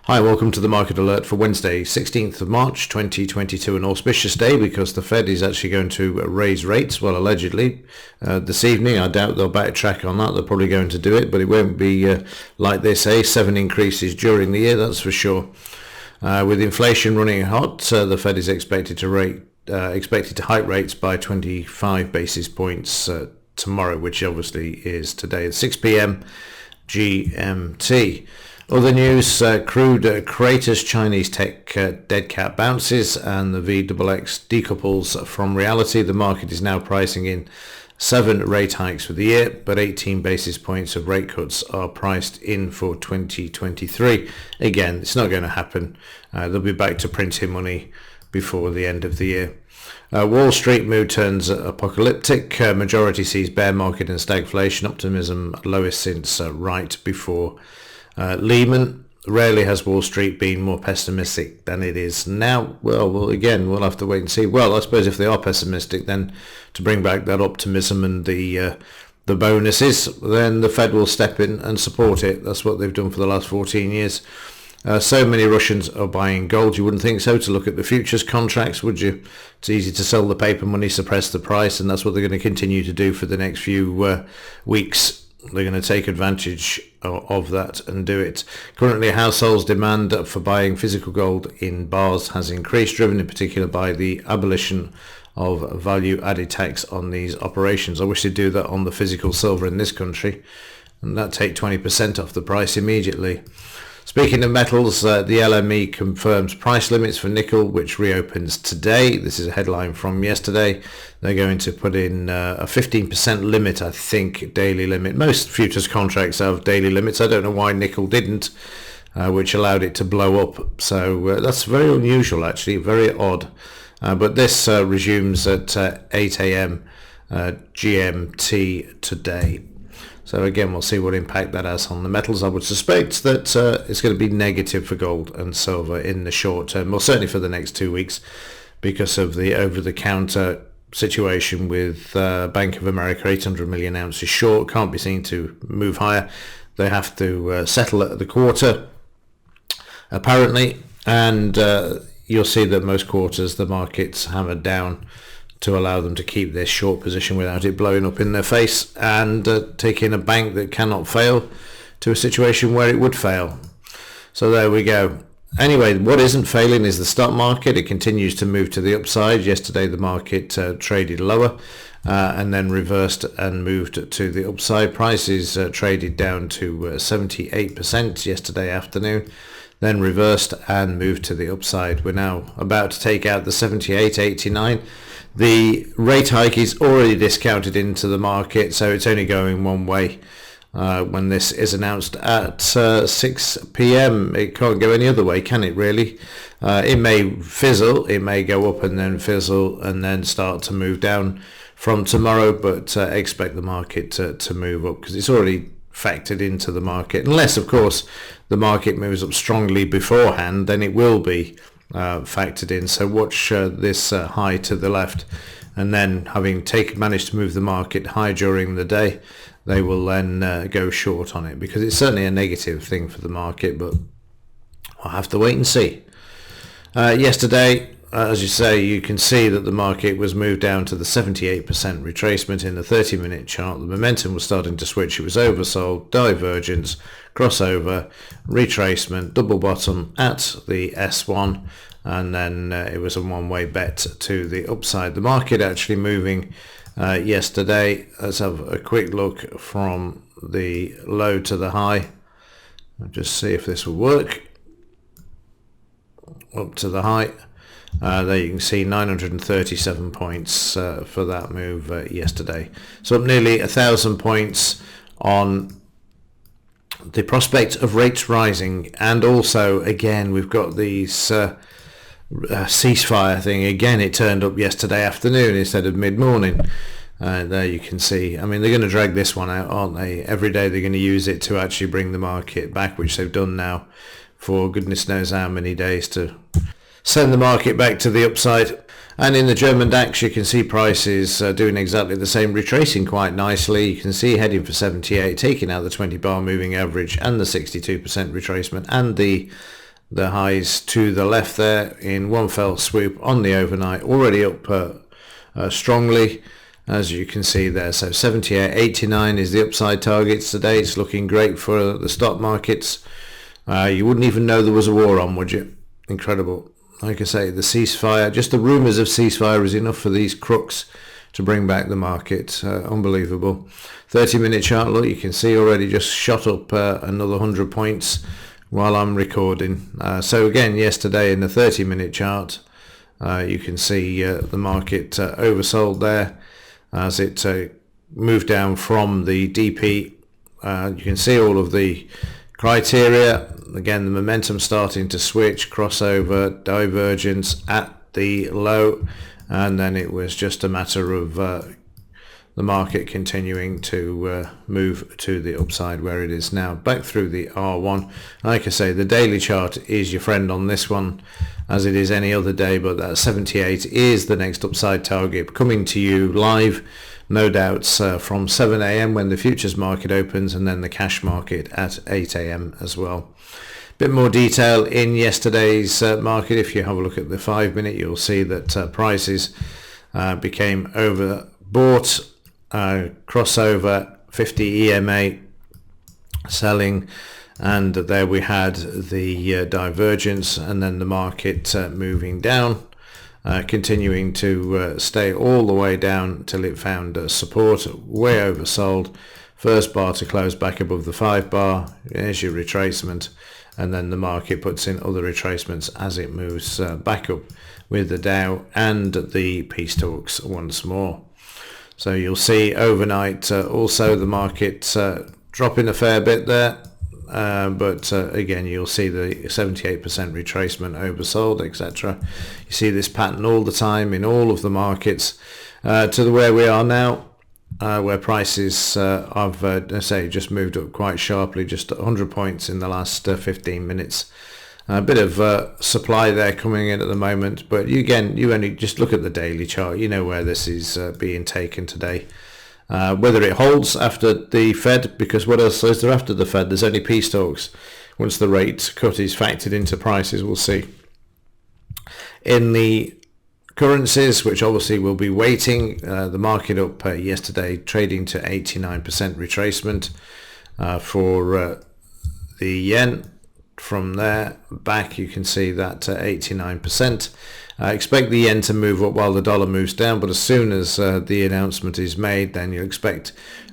Hi, welcome to the Market Alert for Wednesday, 16th of March 2022, an auspicious day because the Fed is actually going to raise rates, well, allegedly, this evening. I doubt they'll backtrack on that. They're probably going to do it, but it won't be like they say, 7 increases during the year, that's for sure. With inflation running hot, the Fed is expected to hike rates by 25 basis points tomorrow, which obviously is today at 6 p.m. GMT. Other news, crude craters, Chinese tech dead cat bounces, and the VXX decouples from reality. The market is now pricing in 7 rate hikes for the year, but 18 basis points of rate cuts are priced in for 2023. Again, it's not going to happen. They'll be back to printing money before the end of the year. Wall Street mood turns apocalyptic. Majority sees bear market and stagflation. Optimism lowest since right before Lehman. Rarely has Wall Street been more pessimistic than it is now. Well, again, we'll have to wait and see. Well, I suppose if they are pessimistic, then to bring back that optimism and the bonuses, then the Fed will step in and support it. That's what they've done for the last 14 years. So many Russians are buying gold. You wouldn't think so to look at the futures contracts, would you? It's easy to sell the paper money, suppress the price, and that's what they're going to continue to do for the next few weeks. They're going to take advantage of that and do it. Currently, households' demand for buying physical gold in bars has increased, driven in particular by the abolition of value-added tax on these operations. I wish they'd do that on the physical silver in this country, and that'd take 20% off the price immediately. Speaking of metals, the LME confirms price limits for nickel, which reopens today. This is a headline from yesterday. They're going to put in a 15% limit, I think, daily limit. Most futures contracts have daily limits. I don't know why nickel didn't, which allowed it to blow up. So that's very unusual, actually, very odd. But this resumes at 8 a.m. GMT today. So again, we'll see what impact that has on the metals. I would suspect that it's going to be negative for gold and silver in the short term, well, certainly for the next 2 weeks, because of the over-the-counter situation with Bank of America, 800 million ounces short, can't be seen to move higher. They have to settle at the quarter, apparently, and you'll see that most quarters the market's hammered down to allow them to keep their short position without it blowing up in their face and taking a bank that cannot fail to a situation where it would fail. So there we go. Anyway, what isn't failing is the stock market. It continues to move to the upside. Yesterday the market traded lower and then reversed and moved to the upside. Prices traded down to 78% yesterday afternoon, then reversed and moved to the upside. We're now about to take out the 78.89. The rate hike is already discounted into the market, so it's only going one way when this is announced at 6 p.m. It can't go any other way, can it really? It may fizzle, it may go up and then fizzle and then start to move down from tomorrow, but expect the market to move up because it's already factored into the market. Unless, of course, the market moves up strongly beforehand, then it will be factored in. So watch this high to the left, and then having managed to move the market high during the day, they will then go short on it, because it's certainly a negative thing for the market, but I'll have to wait and see. Yesterday, as you say, you can see that the market was moved down to the 78% retracement in the 30-minute chart. The momentum was starting to switch. It was oversold, divergence, crossover, retracement, double bottom at the S1, and then it was a one-way bet to the upside. The market actually moving yesterday. Let's have a quick look from the low to the high. I'll just see if this will work. Up to the high. There you can see 937 points for that move yesterday. So up nearly 1,000 points on the prospect of rates rising. And also, again, we've got these ceasefire thing. Again, it turned up yesterday afternoon instead of mid-morning. There you can see. I mean, they're going to drag this one out, aren't they? Every day they're going to use it to actually bring the market back, which they've done now for goodness knows how many days, to send the market back to the upside. And in the German DAX, you can see prices doing exactly the same, retracing quite nicely. You can see heading for 78, taking out the 20-bar moving average and the 62% retracement and the the highs to the left there in one fell swoop on the overnight, already up strongly, as you can see there. So 78.89 is the upside targets today. It's looking great for the stock markets. You wouldn't even know there was a war on, would you? Incredible. Like I say, the ceasefire, just the rumours of ceasefire is enough for these crooks to bring back the market. Unbelievable. 30-minute chart, look, you can see already just shot up another 100 points while I'm recording. So again, yesterday in the 30-minute chart, you can see the market oversold there as it moved down from the DP. You can see all of the criteria. Again, the momentum starting to switch, crossover, divergence at the low, and then it was just a matter of the market continuing to move to the upside where it is now, back through the R1. Like I say, the daily chart is your friend on this one, as it is any other day, but that 78 is the next upside target coming to you live, no doubts, from 7 a.m. when the futures market opens, and then the cash market at 8 a.m. as well. Bit more detail in yesterday's market. If you have a look at the 5-minute, you'll see that prices became overbought. Crossover 50 EMA selling, and there we had the divergence, and then the market moving down, continuing to stay all the way down till it found support, way oversold. First bar to close back above the 5 bar, there's your retracement, and then the market puts in other retracements as it moves back up with the Dow and the peace talks once more. So you'll see overnight also the market dropping a fair bit there, but again you'll see the 78% retracement, oversold, etc. You see this pattern all the time in all of the markets to the where we are now, where prices have, let's say, just moved up quite sharply, just 100 points in the last 15 minutes. A bit of supply there coming in at the moment, but you only just look at the daily chart, you know where this is being taken today. Whether it holds after the Fed, because what else is there after the Fed? There's only peace talks. Once the rate cut is factored into prices, we'll see. In the currencies, which obviously will be waiting, the market up yesterday, trading to 89% retracement for the yen. From there back, you can see that 89%. I expect the yen to move up while the dollar moves down, but as soon as the announcement is made, then you expect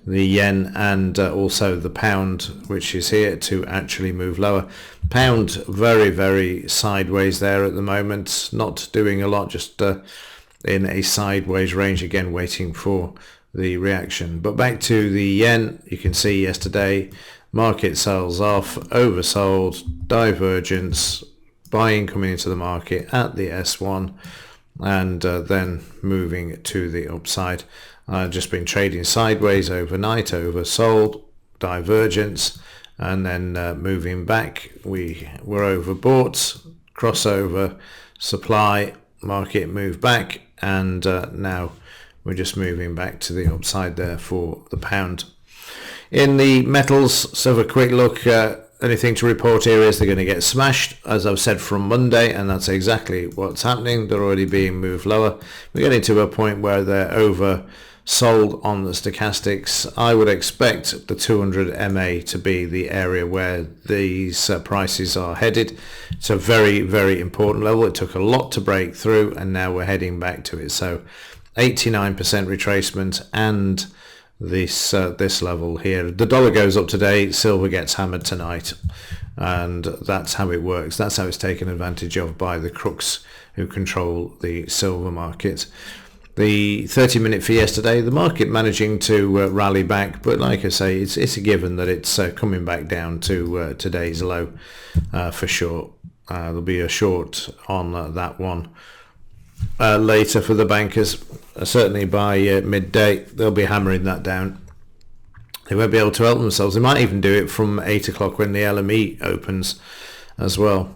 the yen and also the pound, which is here, to actually move lower. Pound very, very sideways there at the moment, not doing a lot, just in a sideways range, again waiting for the reaction. But back to the yen, you can see yesterday market sells off, oversold, divergence, buying coming into the market at the S1, and then moving to the upside. Just been trading sideways overnight, oversold, divergence, and then moving back. We were overbought, crossover, supply, market moved back, and now we're just moving back to the upside there for the pound. In the metals, so have a quick look. Anything to report here is they're going to get smashed, as I've said, from Monday, and that's exactly what's happening. They're already being moved lower. We're getting to a point where they're oversold on the stochastics. I would expect the 200 MA to be the area where these prices are headed. It's a very, very important level. It took a lot to break through, and now we're heading back to it. So 89% retracement and this level here. The dollar goes up today, silver gets hammered tonight, and that's how it works. That's how it's taken advantage of by the crooks who control the silver market. The 30-minute for yesterday, the market managing to rally back, but like I say, it's a given that it's coming back down to today's low for sure. There'll be a short on that one later for the bankers. Certainly by midday they'll be hammering that down. They won't be able to help themselves. They might even do it from 8 o'clock when the LME opens as well.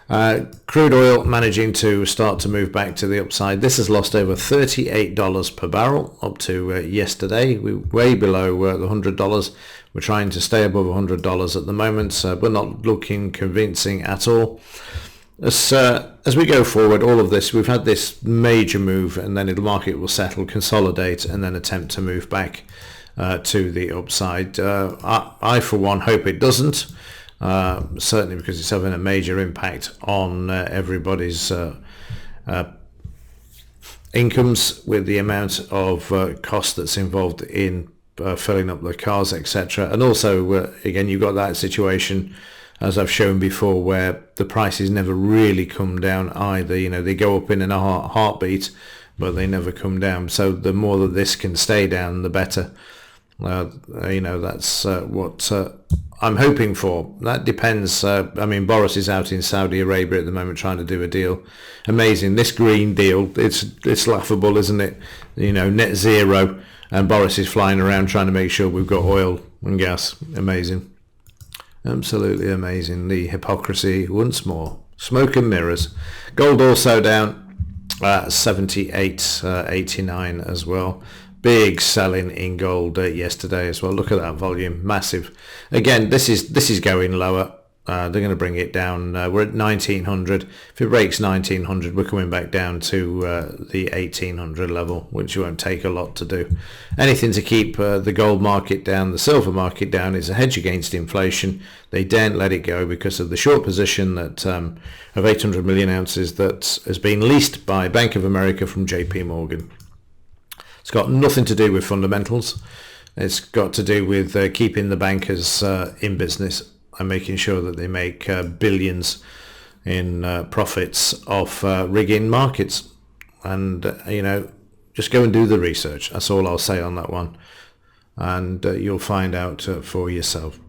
Crude oil managing to start to move back to the upside. This has lost over $38 per barrel up to yesterday. We're way below the $100. We're trying to stay above $100 at the moment. We're not looking convincing at all. As we go forward, all of this, we've had this major move, and then the market will settle, consolidate, and then attempt to move back to the upside. I for one hope it doesn't. Certainly because it's having a major impact on everybody's incomes, with the amount of cost that's involved in filling up the cars, etc. And also, again, you've got that situation, as I've shown before, where the prices never really come down either. You know, they go up in a heartbeat, but they never come down. So the more that this can stay down, the better. You know, that's what I'm hoping for. That depends. I mean, Boris is out in Saudi Arabia at the moment trying to do a deal. Amazing. This green deal, it's laughable, isn't it? You know, net zero, and Boris is flying around trying to make sure we've got oil and gas. Amazing. Absolutely amazing. The hypocrisy once more. Smoke and mirrors. Gold also down 78.89 as well. Big selling in gold yesterday as well. Look at that volume, massive. Again, this is going lower. They're going to bring it down. We're at 1900. If it breaks 1900, we're coming back down to the 1800 level, which won't take a lot to do. Anything to keep the gold market down, the silver market down, is a hedge against inflation. They daren't let it go because of the short position that of 800 million ounces that has been leased by Bank of America from JP Morgan. It's got nothing to do with fundamentals. It's got to do with keeping the bankers in business and making sure that they make billions in profits off rigging markets. And, you know, just go and do the research. That's all I'll say on that one. And you'll find out for yourself.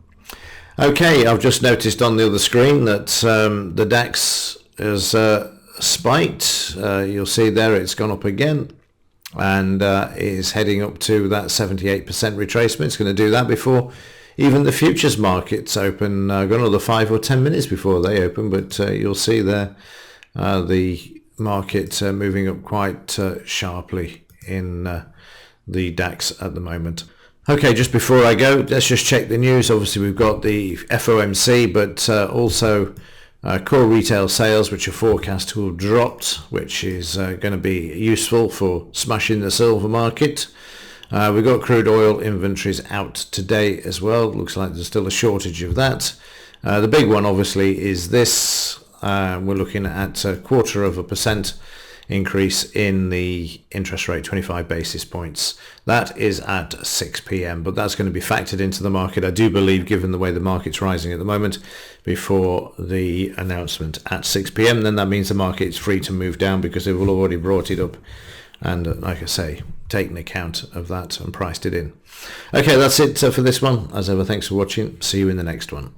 Okay, I've just noticed on the other screen that the DAX has spiked. You'll see there it's gone up again. And is heading up to that 78% retracement. It's going to do that before even the futures markets open. Got another 5 or 10 minutes before they open, but you'll see there the market moving up quite sharply in the DAX at the moment. Okay, just before I go, let's just check the news. Obviously, we've got the FOMC, but also core retail sales, which are forecast to have dropped, which is going to be useful for smashing the silver market. We've got crude oil inventories out today as well. Looks like there's still a shortage of that. The big one, obviously, is this. We're looking at 0.25% increase in the interest rate, 25 basis points. That is at 6 p.m, but that's going to be factored into the market, I do believe, given the way the market's rising at the moment, before the announcement at 6 p.m. Then that means the market's free to move down because they will have already brought it up and, like I say, taken account of that and priced it in. Okay, that's it for this one. As ever, thanks for watching. See you in the next one.